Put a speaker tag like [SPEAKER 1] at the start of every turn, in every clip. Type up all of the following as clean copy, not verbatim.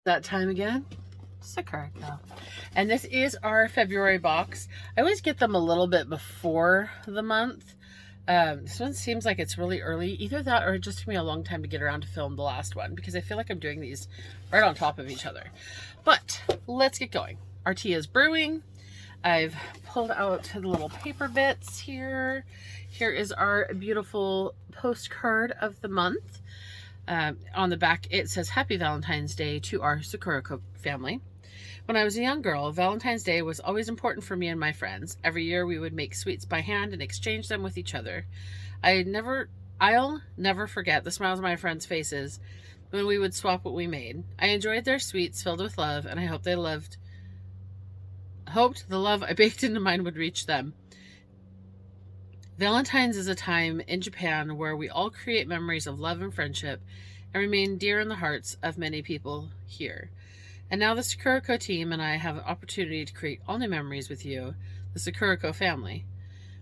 [SPEAKER 1] That time again. Sakuraco. And this is our February box. I always get them a little bit before the month. This one seems like it's really early. Either that or it just took me a long time to get around to film the last one because I feel like I'm doing these right on top of each other. But let's get going. Our tea is brewing. I've pulled out the little paper bits here. Here is our beautiful postcard of the month. On the back, it says, Happy Valentine's Day to our Sakuraco family. When I was a young girl, Valentine's Day was always important for me and my friends. Every year we would make sweets by hand and exchange them with each other. I'll never forget the smiles on my friends' faces when we would swap what we made. I enjoyed their sweets filled with love, and I hoped the love I baked into mine would reach them. Valentine's is a time in Japan where we all create memories of love and friendship and remain dear in the hearts of many people here. And now the Sakuraco team and I have an opportunity to create all new memories with you, the Sakuraco family.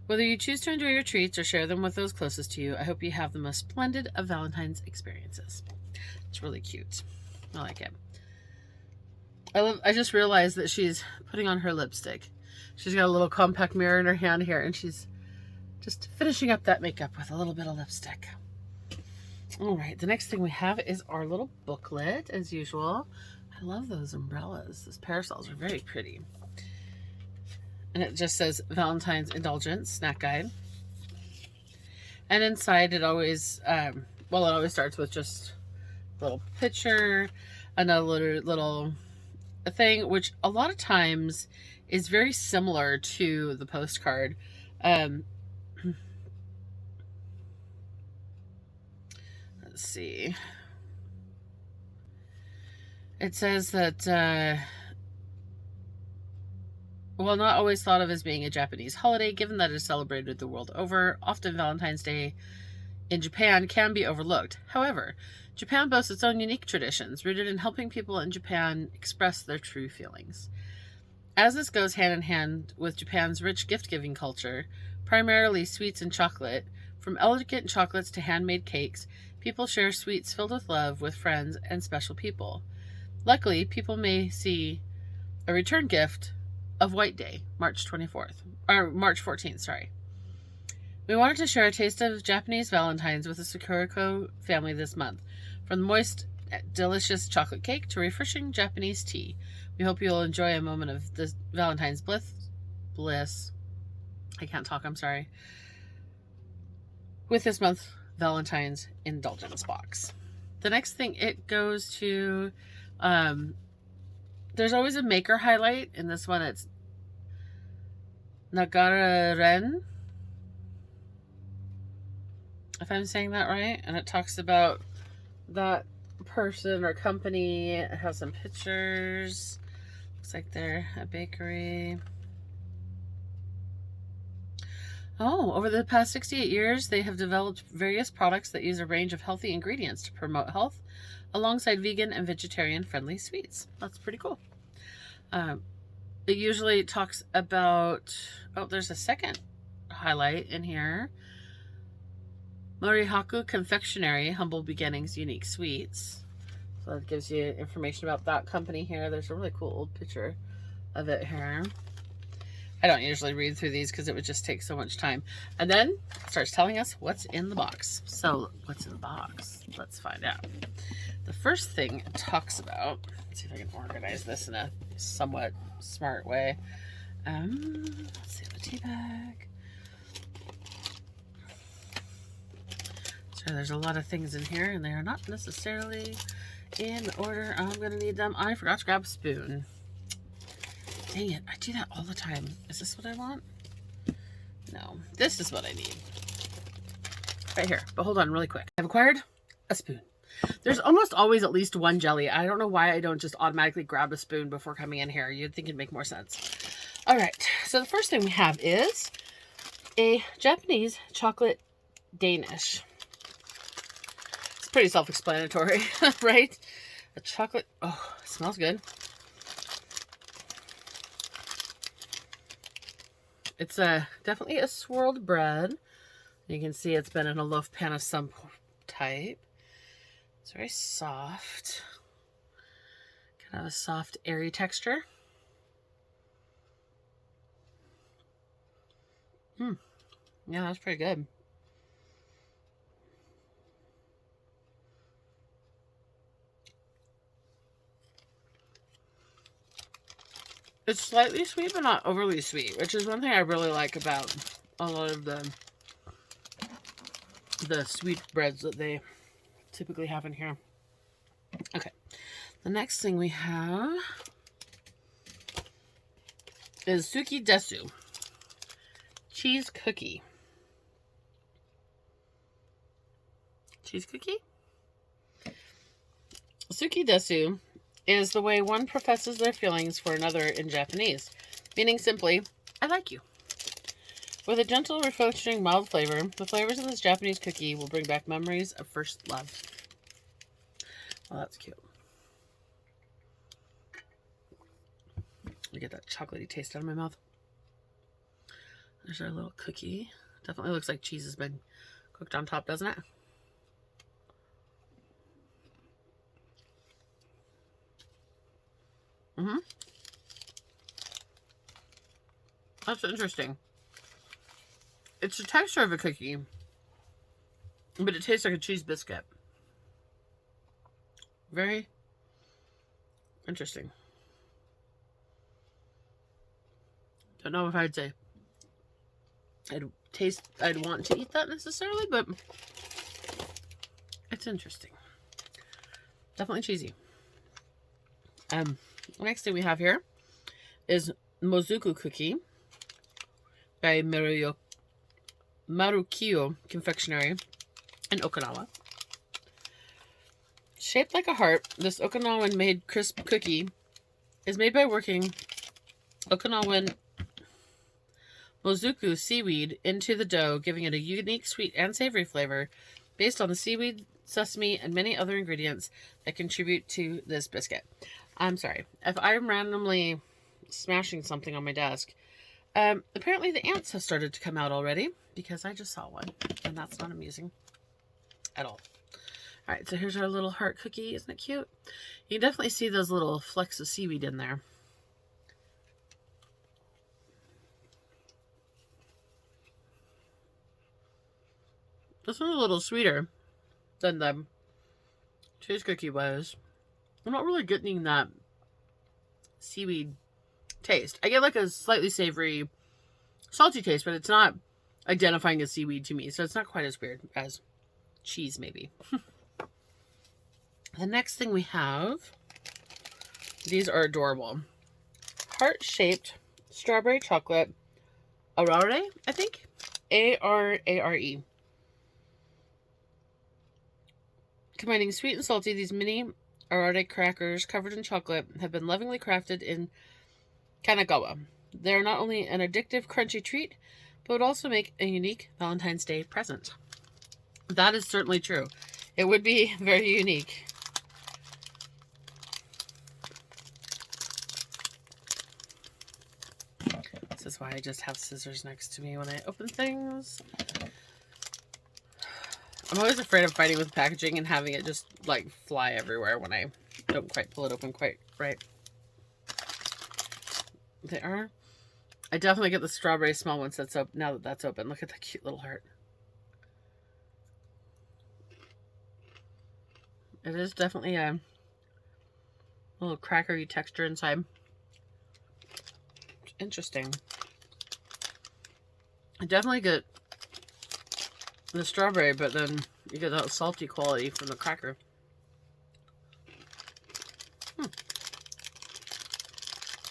[SPEAKER 1] Whether you choose to enjoy your treats or share them with those closest to you, I hope you have the most splendid of Valentine's experiences. It's really cute. I like it. I just realized that she's putting on her lipstick. She's got a little compact mirror in her hand here, and she's just finishing up that makeup with a little bit of lipstick. All right, the next thing we have is our little booklet, as usual. I love those umbrellas. Those parasols are very pretty. And it just says Valentine's Indulgence Snack Guide. And inside it always, it always starts with just a little picture, another little thing, which a lot of times is very similar to the postcard. Let's see. It says that, not always thought of as being a Japanese holiday, given that it is celebrated the world over, often Valentine's Day in Japan can be overlooked. However, Japan boasts its own unique traditions, rooted in helping people in Japan express their true feelings. As this goes hand in hand with Japan's rich gift-giving culture, primarily sweets and chocolate, from elegant chocolates to handmade cakes, people share sweets filled with love with friends and special people. Luckily, people may see a return gift of White Day, March 14th, sorry. We wanted to share a taste of Japanese Valentines with the Sakuraco family this month. From the moist, delicious chocolate cake to refreshing Japanese tea. We hope you'll enjoy a moment of this Valentine's bliss. I can't talk, I'm sorry. With this month's Valentine's Indulgence box. The next thing, it goes to, there's always a maker highlight. In this one, it's Nagara-ren, if I'm saying that right. And it talks about that person or company. It has some pictures. Looks like they're a bakery. Over the past 68 years, they have developed various products that use a range of healthy ingredients to promote health alongside vegan and vegetarian-friendly sweets. That's pretty cool. It usually talks about, there's a second highlight in here. Morihaku Confectionery, Humble Beginnings, Unique Sweets. So that gives you information about that company here. There's a really cool old picture of it here. I don't usually read through these because it would just take so much time. And then it starts telling us what's in the box. So what's in the box? Let's find out. The first thing it talks about, let's see if I can organize this in a somewhat smart way. Let's see, the tea bag. So there's a lot of things in here, and they are not necessarily in order I'm going to need them. I forgot to grab a spoon. Dang it, I do that all the time. Is this what I want? No, this is what I need. Right here, but hold on really quick. I've acquired a spoon. There's almost always at least one jelly. I don't know why I don't just automatically grab a spoon before coming in here. You'd think it'd make more sense. All right, so the first thing we have is a Japanese chocolate Danish. It's pretty self-explanatory, right? A chocolate, it smells good. It's definitely a swirled bread. You can see it's been in a loaf pan of some type. It's very soft. Kind of a soft, airy texture. Yeah, that's pretty good. It's slightly sweet, but not overly sweet, which is one thing I really like about a lot of the sweet breads that they typically have in here. Okay, the next thing we have is Suki Desu cheese cookie. Cheese cookie? Suki Desu is the way one professes their feelings for another in Japanese, meaning simply, I like you. With a gentle, refreshing, mild flavor, the flavors of this Japanese cookie will bring back memories of first love. Well, that's cute. I get that chocolatey taste out of my mouth. There's our little cookie. Definitely looks like cheese has been cooked on top, doesn't it? That's interesting. It's the texture of a cookie, but it tastes like a cheese biscuit. Very interesting. Don't know if I'd say I'd want to eat that necessarily, but it's interesting. Definitely cheesy. Next thing we have here is Mozuku Cookie by Marukyo Confectionery in Okinawa. Shaped like a heart, this Okinawan-made crisp cookie is made by working Okinawan Mozuku seaweed into the dough, giving it a unique sweet and savory flavor based on the seaweed, sesame, and many other ingredients that contribute to this biscuit. I'm sorry. If I'm randomly smashing something on my desk, apparently the ants have started to come out already because I just saw one, and that's not amusing at all. All right, so here's our little heart cookie. Isn't it cute? You can definitely see those little flecks of seaweed in there. This one's a little sweeter than the cheese cookie was. I'm not really getting that seaweed taste. I get like a slightly savory, salty taste, but it's not identifying as seaweed to me, so it's not quite as weird as cheese maybe. The next thing we have, these are adorable. Heart-shaped strawberry chocolate arare, I think. A-R-A-R-E. Combining sweet and salty, these mini arare crackers covered in chocolate have been lovingly crafted in Kanagawa. They are not only an addictive, crunchy treat, but would also make a unique Valentine's Day present. That is certainly true. It would be very unique. This is why I just have scissors next to me when I open things. I'm always afraid of fighting with packaging and having it just like fly everywhere when I don't quite pull it open quite right. They are. I definitely get the strawberry small once that's up. Now that that's open, look at that cute little heart. It is definitely a little crackery texture inside. Interesting. I definitely get the strawberry, but then you get that salty quality from the cracker.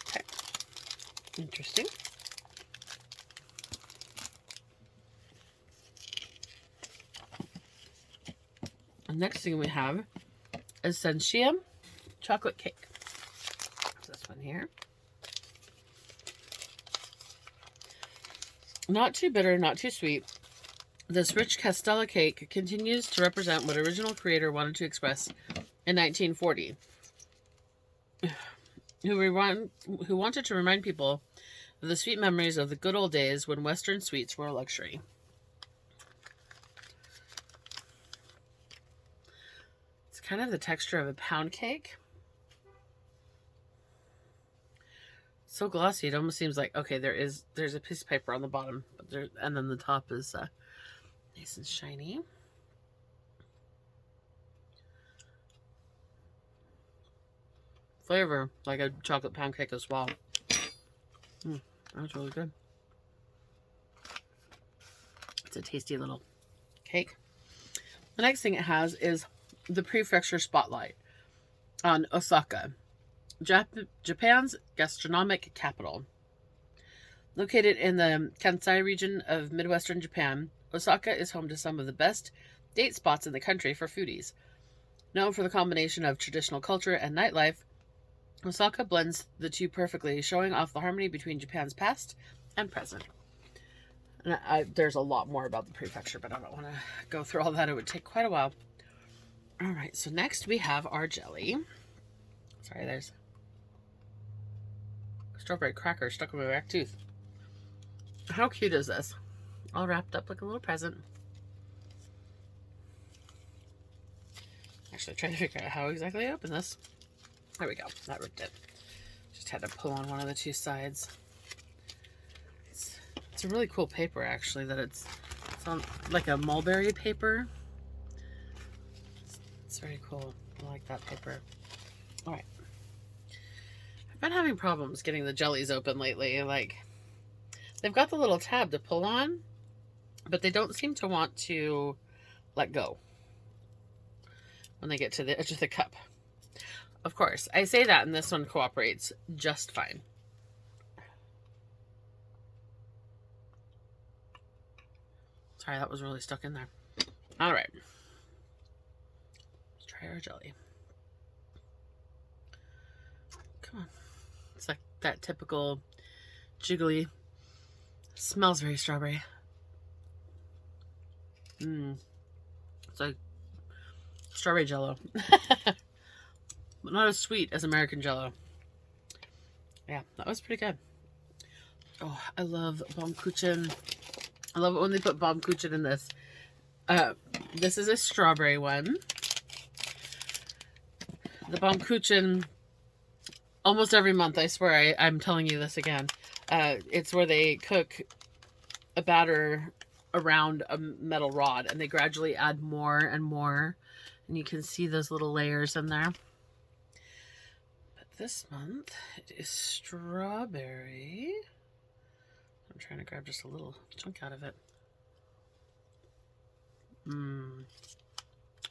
[SPEAKER 1] Okay. Interesting. The next thing we have is Senshia chocolate cake. This one here. Not too bitter, not too sweet. This rich Castella cake continues to represent what original creator wanted to express in 1940. Who wanted to remind people of the sweet memories of the good old days when Western sweets were a luxury. It's kind of the texture of a pound cake. So glossy, it almost seems like, okay, there's a piece of paper on the bottom, but there, and then the top is nice and shiny. Flavor like a chocolate pound cake as well. That's really good. It's a tasty little cake. The next thing it has is the prefecture spotlight on Osaka, Japan's gastronomic capital. Located in the Kansai region of Midwestern Japan, Osaka is home to some of the best date spots in the country for foodies. Known for the combination of traditional culture and nightlife, Osaka blends the two perfectly, showing off the harmony between Japan's past and present. And there's a lot more about the prefecture, but I don't want to go through all that. It would take quite a while. All right, so next we have our jelly. Sorry, there's a strawberry cracker stuck in my back tooth. How cute is this? All wrapped up like a little present. Actually, trying to figure out how exactly I open this. There we go. That ripped it. Just had to pull on one of the two sides. It's a really cool paper, actually, that it's on like a mulberry paper. It's very cool. I like that paper. All right. I've been having problems getting the jellies open lately. Like, they've got the little tab to pull on, but they don't seem to want to let go when they get to the edge of the cup. Of course, I say that, and this one cooperates just fine. Sorry, that was really stuck in there. All right. Let's try our jelly. Come on. It's like that typical jiggly. Smells very strawberry. It's like strawberry jello. But not as sweet as American Jello. Yeah, that was pretty good. Oh, I love Baumkuchen. I love it when they put Baumkuchen in this. This is a strawberry one. The Baumkuchen, almost every month, I swear, I'm telling you this again. It's where they cook a batter around a metal rod, and they gradually add more and more. And you can see those little layers in there. This month, it is strawberry. I'm trying to grab just a little chunk out of it.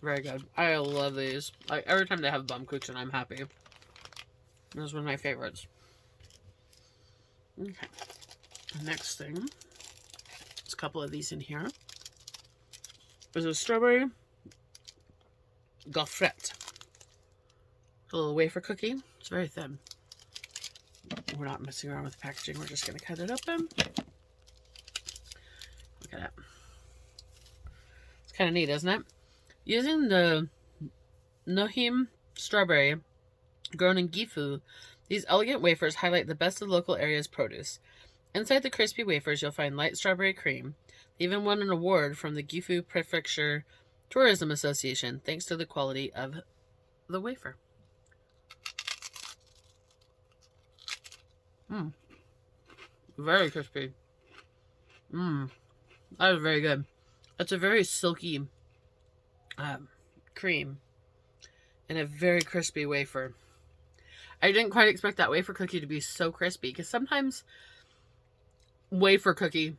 [SPEAKER 1] Very good. I love these. Like, every time they have Baumkuchen, I'm happy. This is one of my favorites. Okay. The next thing, there's a couple of these in here. There's a strawberry gaufrette. A little wafer cookie. It's very thin. We're not messing around with the packaging. We're just going to cut it open. Look at it. It's kind of neat, isn't it? Using the Nohim strawberry grown in Gifu, these elegant wafers highlight the best of the local area's produce. Inside the crispy wafers, you'll find light strawberry cream. They even won an award from the Gifu Prefecture Tourism Association, thanks to the quality of the wafer. Very crispy. That is very good. It's a very silky cream and a very crispy wafer. I didn't quite expect that wafer cookie to be so crispy, because sometimes wafer cookie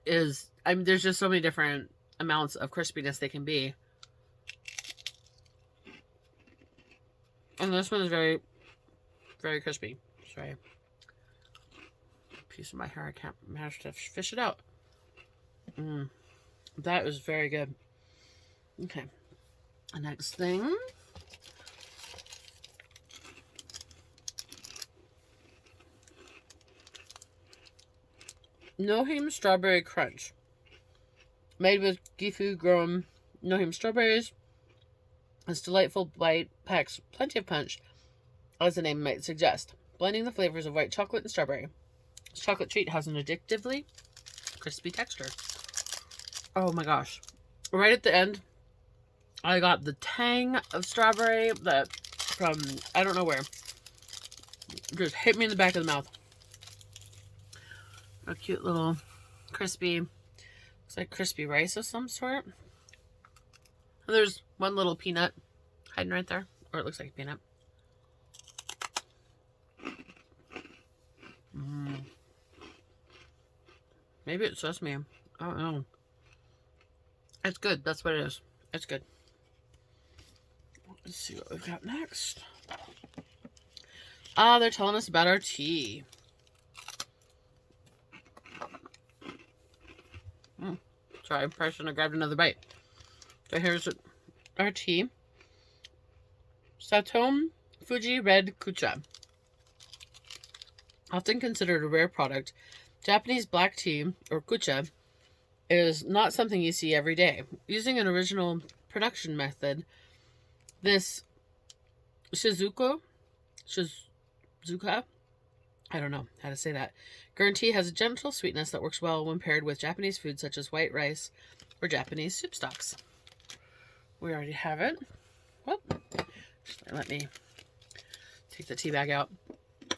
[SPEAKER 1] is, I mean, there's just so many different amounts of crispiness they can be. And this one is very, very crispy. Sorry. Piece of my hair, I can't manage to fish it out. That was very good. Okay. The next thing. Nohim Strawberry Crunch. Made with Gifu grown Nohim strawberries. This delightful bite packs plenty of punch, as the name might suggest, blending the flavors of white chocolate and strawberry. This chocolate treat has an addictively crispy texture. Oh my gosh. Right at the end, I got the tang of strawberry that from, I don't know where, just hit me in the back of the mouth. A cute little crispy, looks like crispy rice of some sort. And there's one little peanut hiding right there, or it looks like a peanut. Maybe it's sesame. I don't know. It's good. That's what it is. It's good. Let's see what we've got next. Ah, they're telling us about our tea. Sorry, I probably shouldn't have grabbed another bite. So here's our tea. Satom Fuji Red Kucha. Often considered a rare product, Japanese black tea, or kucha, is not something you see every day. Using an original production method, this Shizuka, I don't know how to say that, green tea has a gentle sweetness that works well when paired with Japanese food such as white rice or Japanese soup stocks. We already have it. Whoop. Let me take the tea bag out.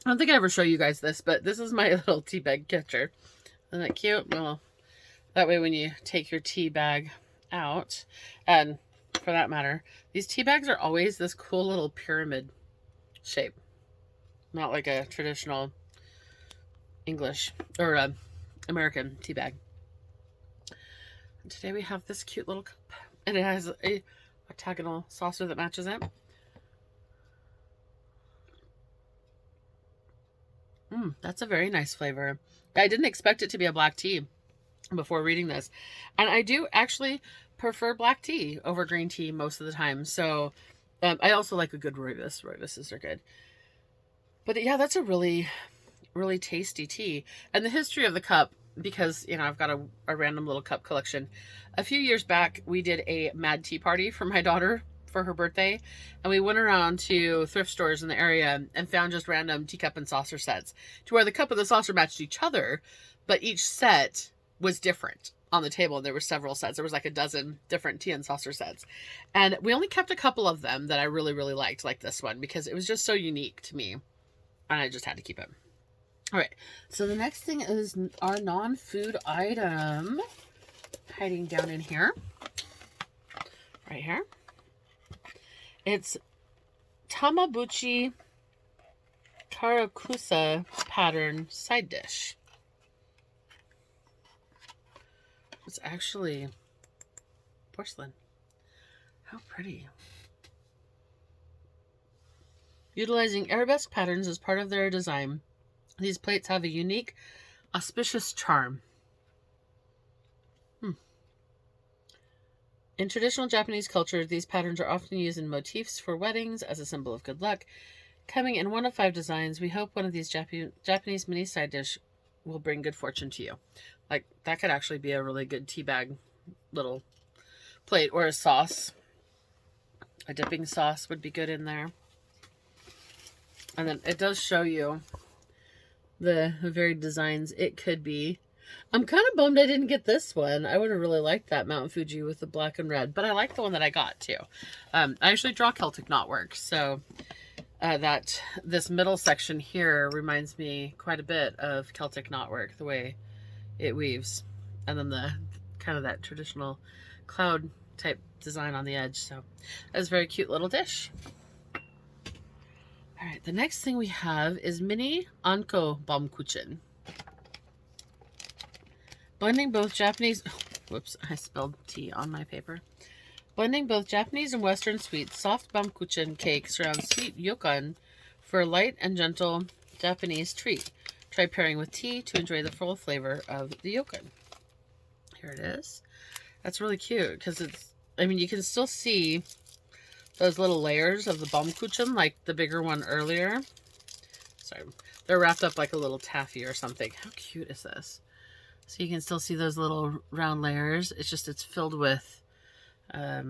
[SPEAKER 1] I don't think I ever show you guys this, but this is my little tea bag catcher. Isn't that cute? Well, that way when you take your tea bag out, and for that matter, these tea bags are always this cool little pyramid shape. Not like a traditional English or American tea bag. And today we have this cute little cup, and it has a octagonal saucer that matches it. That's a very nice flavor. I didn't expect it to be a black tea before reading this. And I do actually prefer black tea over green tea most of the time. So I also like a good rooibos. Rooiboses are good. But yeah, that's a really, really tasty tea. And the history of the cup, because, you know, I've got a random little cup collection. A few years back, we did a mad tea party for my daughter for her birthday, and we went around to thrift stores in the area and found just random teacup and saucer sets to where the cup and the saucer matched each other, but each set was different on the table. There were several sets. There was like a dozen different tea and saucer sets, and we only kept a couple of them that I really, really liked, like this one, because it was just so unique to me, and I just had to keep it. All right, so the next thing is our non-food item, hiding down in here, right here. It's Tamabuchi Karakusa pattern side dish. It's actually porcelain. How pretty. Utilizing arabesque patterns as part of their design, these plates have a unique, auspicious charm. In traditional Japanese culture, these patterns are often used in motifs for weddings as a symbol of good luck. Coming in one of 5 designs, we hope one of these Japanese mini side dish will bring good fortune to you. Like, that could actually be a really good tea bag little plate, or a sauce. A dipping sauce would be good in there. And then it does show you the varied designs it could be. I'm kind of bummed I didn't get this one. I would have really liked that Mount Fuji with the black and red, but I like the one that I got too. I actually draw Celtic knotwork, so this middle section here reminds me quite a bit of Celtic knotwork, the way it weaves, and then the kind of that traditional cloud type design on the edge. So that's a very cute little dish. All right, the next thing we have is mini Anko Baumkuchen. Blending both Japanese, whoops, I spelled tea on my paper. Blending both Japanese and Western sweets, soft Baumkuchen cake surrounds sweet ryokan for a light and gentle Japanese treat. Try pairing with tea to enjoy the full flavor of the ryokan. Here it is. That's really cute because it's, I mean, you can still see those little layers of the Baumkuchen, like the bigger one earlier. Sorry, they're wrapped up like a little taffy or something. How cute is this? So you can still see those little round layers. It's just, it's filled with, I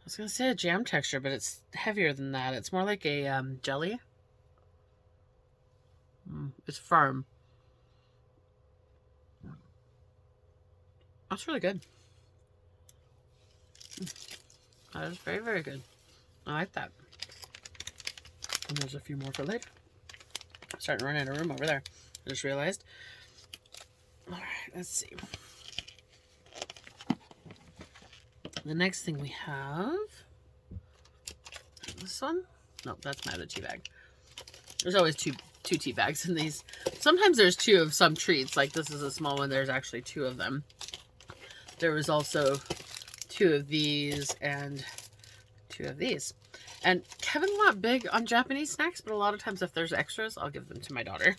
[SPEAKER 1] was going to say a jam texture, but it's heavier than that. It's more like a jelly. It's firm. That's really good. That is very, very good. I like that. And there's a few more for later. I'm starting to run out of room over there. I just realized. All right, let's see. The next thing we have, this one. No, that's my other tea bag. There's always two tea bags in these. Sometimes there's two of some treats. Like this is a small one. There's actually two of them. There was also two of these and two of these. And Kevin's not big on Japanese snacks, but a lot of times if there's extras, I'll give them to my daughter.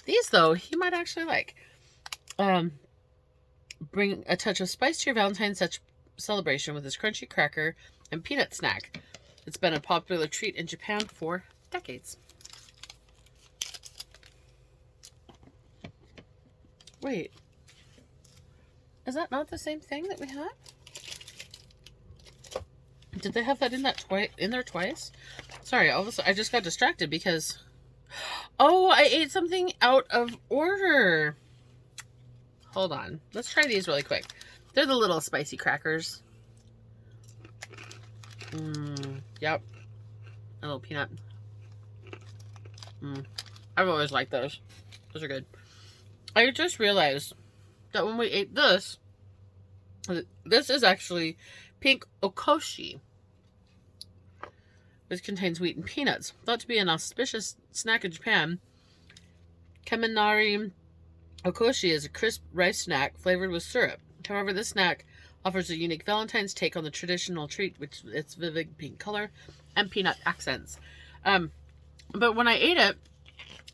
[SPEAKER 1] These, though, he might actually like. Bring a touch of spice to your Valentine's celebration with this crunchy cracker and peanut snack. It's been a popular treat in Japan for decades. Wait. Is that not the same thing that we had? Did they have that in there twice? Sorry, all of a sudden I just got distracted because... Oh, I ate something out of order. Hold on. Let's try these really quick. They're the little spicy crackers. Yep. A little peanut. I've always liked those. Those are good. I just realized that when we ate this is actually pink okoshi, which contains wheat and peanuts. Thought to be an auspicious snack in Japan, Keminari okoshi is a crisp rice snack flavored with syrup. However, this snack offers a unique Valentine's take on the traditional treat, which its vivid pink color and peanut accents. But when I ate it,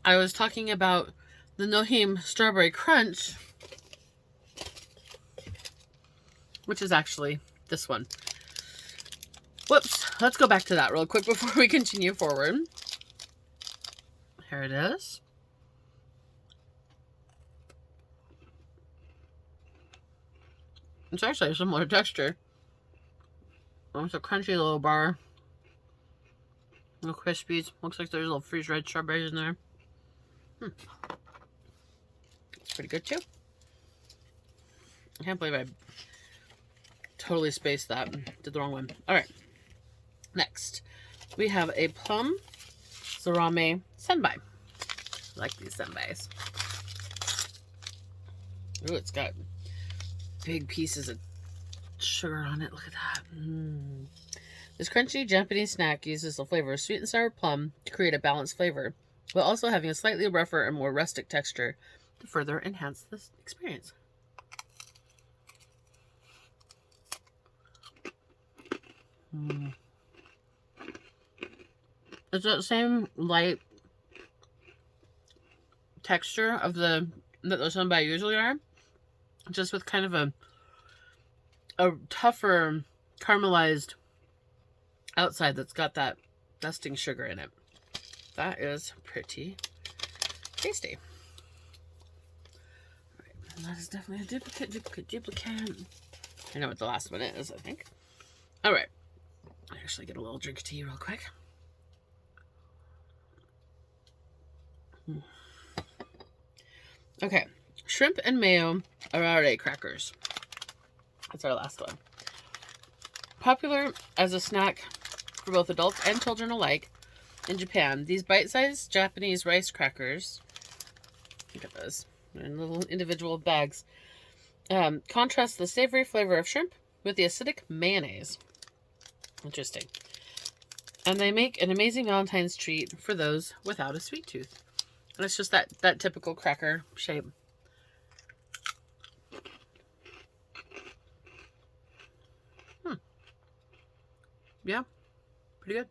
[SPEAKER 1] I was talking about the Nohim Strawberry Crunch, which is actually this one. Whoops. Let's go back to that real quick before we continue forward. Here it is. It's actually a similar texture. It's a crunchy little bar. Little crispies. Looks like there's little freeze-dried strawberries in there. It's pretty good too. I can't believe I totally spaced that and did the wrong one. Alright. Next, we have a plum zarame senbai. I like these senbais. Ooh, it's got big pieces of sugar on it. Look at that. This crunchy Japanese snack uses the flavor of sweet and sour plum to create a balanced flavor, while also having a slightly rougher and more rustic texture to further enhance this experience. It's that same light texture of that those senbai usually are, just with kind of a tougher caramelized outside that's got that dusting sugar in it. That is pretty tasty. Right, and that is definitely a duplicate. I know what the last one is, I think. All right. I actually get a little drink of tea real quick. Okay. Shrimp and mayo arare crackers. That's our last one. Popular as a snack for both adults and children alike in Japan, these bite-sized Japanese rice crackers, look at those, in little individual bags, contrast the savory flavor of shrimp with the acidic mayonnaise. Interesting. And they make an amazing Valentine's treat for those without a sweet tooth. And it's just that typical cracker shape. Yeah, pretty good.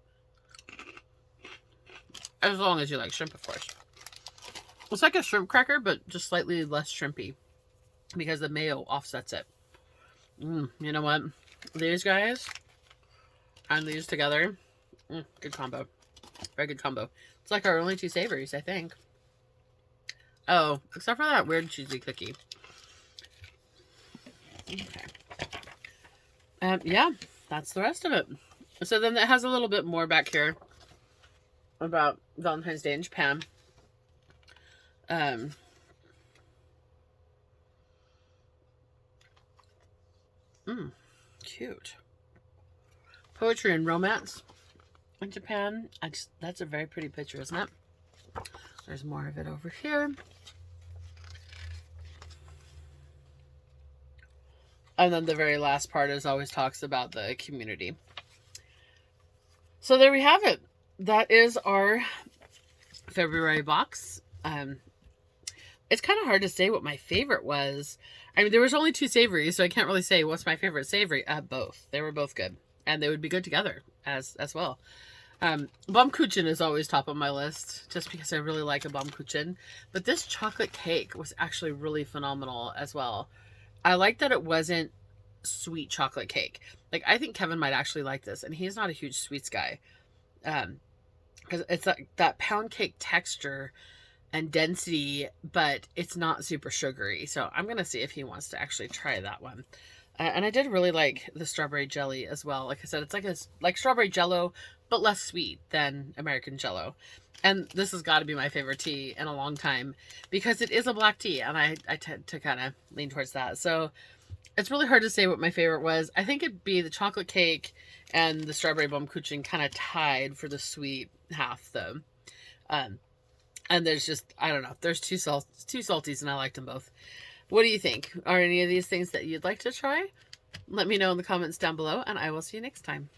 [SPEAKER 1] As long as you like shrimp, of course. It's like a shrimp cracker, but just slightly less shrimpy because the mayo offsets it. You know what? These guys and these together, good combo. Very good combo. It's like our only two savories, I think. Oh, except for that weird cheesy cookie. Okay. Yeah, that's the rest of it. So then it has a little bit more back here about Valentine's Day in Japan. Cute. Poetry and romance in Japan. That's a very pretty picture, isn't it? There's more of it over here. And then the very last part is always talks about the community. So there we have it. That is our February box. It's kind of hard to say what my favorite was. I mean, there was only 2 savories, so I can't really say what's my favorite savory. Both. They were both good. And they would be good together as well. Baumkuchen is always top of my list, just because I really like a Baumkuchen. But this chocolate cake was actually really phenomenal as well. I like that it wasn't sweet chocolate cake. Like, I think Kevin might actually like this, and he's not a huge sweets guy. Because it's like that pound cake texture and density, but it's not super sugary. So I'm going to see if he wants to actually try that one. And I did really like the strawberry jelly as well. Like I said, it's like strawberry jello, but less sweet than American Jello. And this has got to be my favorite tea in a long time, because it is a black tea, and I tend to kind of lean towards that. So it's really hard to say what my favorite was. I think it'd be the chocolate cake and the strawberry Baumkuchen, kind of tied for the sweet half, though. And there's just, I don't know, there's two salties, and I liked them both. What do you think? Are any of these things that you'd like to try? Let me know in the comments down below, and I will see you next time.